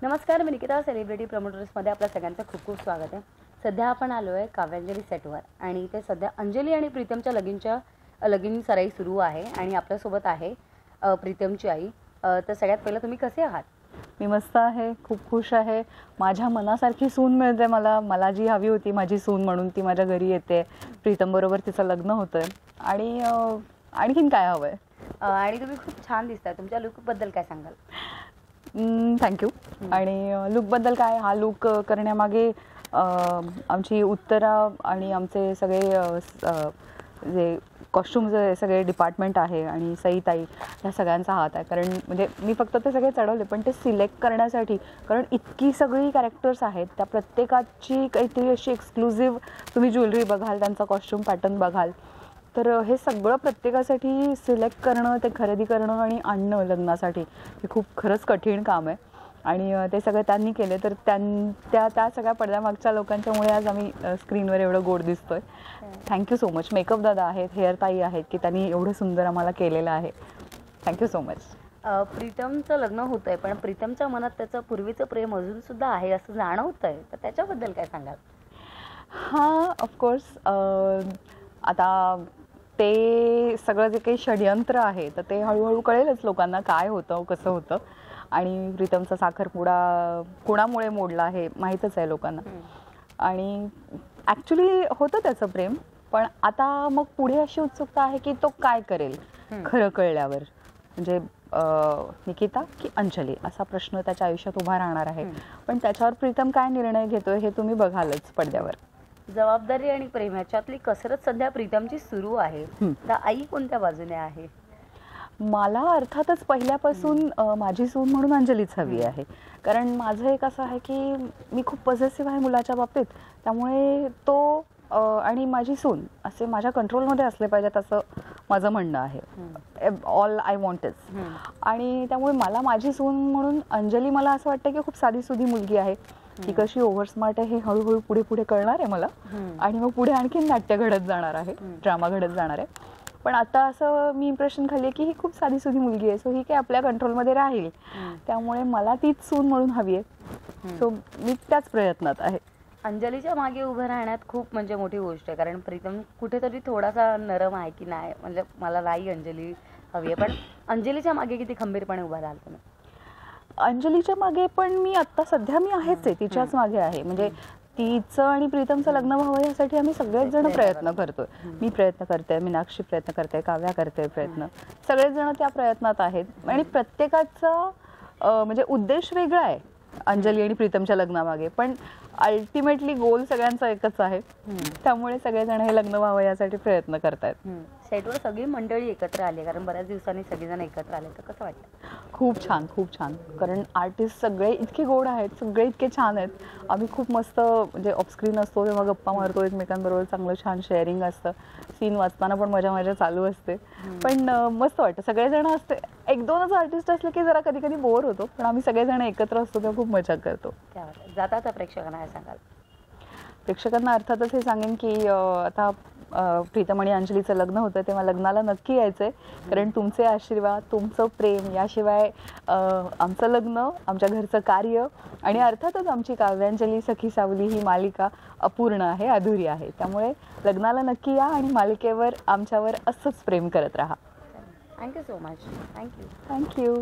नमस्कार, मी निकिता. सेलिब्रिटी प्रमोटर्समध्ये आपल्या सगळ्यांचं खूप खूप स्वागत आहे. सध्या आपण आलो आहे काव्यांजली सेटवर आणि इथे सध्या अंजली आणि प्रीतमच्या लगीन सराई सुरू आहे आणि आपल्यासोबत आहे प्रीतमची आई. तर सगळ्यात पहिलं तुम्ही कसे आहात? मी मस्त आहे, खूप खुश आहे. माझ्या मनासारखी सून मिळते मला जी हवी होती माझी सून म्हणून ती माझ्या घरी येते. प्रीतमबरोबर तिचं लग्न होतं आणि आणखीन काय हवं आहे. आणि तुम्ही खूप छान दिसताय. तुमच्या लुकबद्दल काय सांगाल? थँक्यू. आणि लुकबद्दल काय, हा लुक करण्यामागे आमची उत्तरा आणि आमचे सगळे जे कॉस्ट्युमचे सगळे डिपार्टमेंट आहे आणि सईताई ह्या सगळ्यांचा हात आहे. कारण म्हणजे मी फक्त ते सगळे चढवले पण ते सिलेक्ट करण्यासाठी, कारण इतकी सगळी कॅरेक्टर्स आहेत, त्या प्रत्येकाची काहीतरी अशी एक्सक्लुझिव्ह तुम्ही ज्वेलरी बघाल, त्यांचा कॉस्ट्युम पॅटर्न बघाल, तर हे सगळं प्रत्येकासाठी सिलेक्ट करणं, ते खरेदी करणं आणि आणणं लग्नासाठी हे खूप खरंच कठीण काम आहे. आणि ते सगळं त्यांनी केले. तर त्या सगळ्या पडद्यामागच्या लोकांच्यामुळे आज आम्ही स्क्रीनवर एवढं गोड दिसतोय. Thank you so much. मेकअप दादा आहेत, हेअर ताई आहेत की त्यांनी एवढं सुंदर आम्हाला केलेलं आहे. Thank you so much. प्रीतमचं लग्न होतं आहे पण प्रीतमच्या मनात त्याचं पूर्वीचं प्रेम अजूनसुद्धा आहे असं जाणवतं आहे, तर त्याच्याबद्दल काय सांगाल? हां, ऑफकोर्स. आता ते सगळं जे काही षडयंत्र आहे तर ते हळूहळू कळेलच लोकांना काय होतं, कसं होतं. आणि प्रीतमचा साखरपुडा कुणामुळे मोडला हे माहीतच आहे लोकांना. आणि ॲक्च्युली होतं त्याचं प्रेम, पण आता मग पुढे अशी उत्सुकता आहे की तो काय करेल खरं कळल्यावर. म्हणजे निकिता की अंजली असा प्रश्न त्याच्या आयुष्यात उभा राहणार आहे. पण त्याच्यावर प्रीतम काय निर्णय घेतोय हे तुम्ही बघालच पडद्यावर. जबाबदारी आणि प्रेम ह्याच्यातली कसरत सध्या प्रीतमची सुरू आहे, तर आई कोणत्या बाजूने आहे? मला अर्थातच पहिल्यापासून माझी सून म्हणून अंजलीच हवी आहे. कारण माझं एक असं आहे की मी खूप पॉझिटिव्ह आहे मुलाच्या बाबतीत, त्यामुळे तो आणि माझी सून असे माझ्या कंट्रोलमध्ये असले पाहिजेत असं माझं म्हणणं आहे. All I want is. आणि त्यामुळे मला माझी सून म्हणून अंजली, मला असं वाटतं की खूप साधीसुधी मुलगी आहे. ती कशी ओव्हर स्मार्ट आहे हे हळूहळू पुढे पुढे कळणार आहे मला. आणि मग पुढे आणखीन नाट्य घडत जाणार आहे, ड्रामा घडत जाणार आहे. पण आता असं मी इम्प्रेशन खाल्ली की ही खूप साधीसुधी मुलगी आहे, सो ही काय आपल्या कंट्रोलमध्ये राहील. त्यामुळे मला तीच सून म्हणून हवी आहे. सो मी त्याच प्रयत्नात आहे. अंजलीच्या मागे उभं राहण्यात खूप म्हणजे मोठी गोष्ट आहे, कारण प्रीतम कुठेतरी थोडासा नरम आहे की नाही, म्हणजे मला नाही अंजली हवी आहे. पण अंजलीच्या मागे किती खंबीरपणे उभा राहाल तुम्ही? अंजलीच्या मागे पण मी आत्ता सध्या मी आहेच आहे, तिच्याच मागे आहे. म्हणजे तिचं आणि प्रीतमचं लग्न व्हावं यासाठी आम्ही सगळेच जण प्रयत्न करतोय. मी प्रयत्न करते, मीनाक्षी प्रयत्न करते, काव्या करते प्रयत्न, सगळेच जण त्या प्रयत्नात आहेत. आणि प्रत्येकाचा म्हणजे उद्देश वेगळा आहे अंजली आणि प्रीतमच्या लग्नामागे, पण अल्टिमेटली गोल सगळ्यांचा एकच आहे. त्यामुळे सगळेजण हे लग्न व्हावं यासाठी प्रयत्न करतायत. सेटवर सगळी मंडळी एकत्र आली, कारण बऱ्याच दिवसांनी सगळेजण एकत्र आले, तर कसं वाटतं? खूप छान, खूप छान. कारण आर्टिस्ट सगळे इतके गोड आहेत, सगळे इतके छान आहेत. आम्ही खूप मस्त म्हणजे ऑफस्क्रीन असतो तेव्हा गप्पा मारतो एकमेकांबरोबर, चांगलं छान शेअरिंग असतं. सीन वाचताना पण मजा चालू असते. पण मस्त वाटतं. सगळेजण असते, एक दोनच आर्टिस्ट असले की जरा कधी कधी बोर होतो, पण आम्ही सगळेजण एकत्र असतो तेव्हा खूप मजा करतो. जाता तर प्रेक्षकांना काय सांगाल? प्रेक्षकांना अर्थातच हे सांगेन की आता प्रीतम आणि अंजलीचं लग्न होतं तेव्हा लग्नाला नक्की यायचं आहे. कारण तुमचे आशीर्वाद, तुमचं प्रेम, याशिवाय आमचं लग्न, आमच्या घरचं कार्य आणि अर्थातच आमची काव्यांजली सखी सावली ही मालिका अपूर्ण आहे, अधुरी आहे. त्यामुळे लग्नाला नक्की या आणि मालिकेवर आमच्यावर असंच प्रेम करत राहा. Thank you so much. Thank you. Thank you.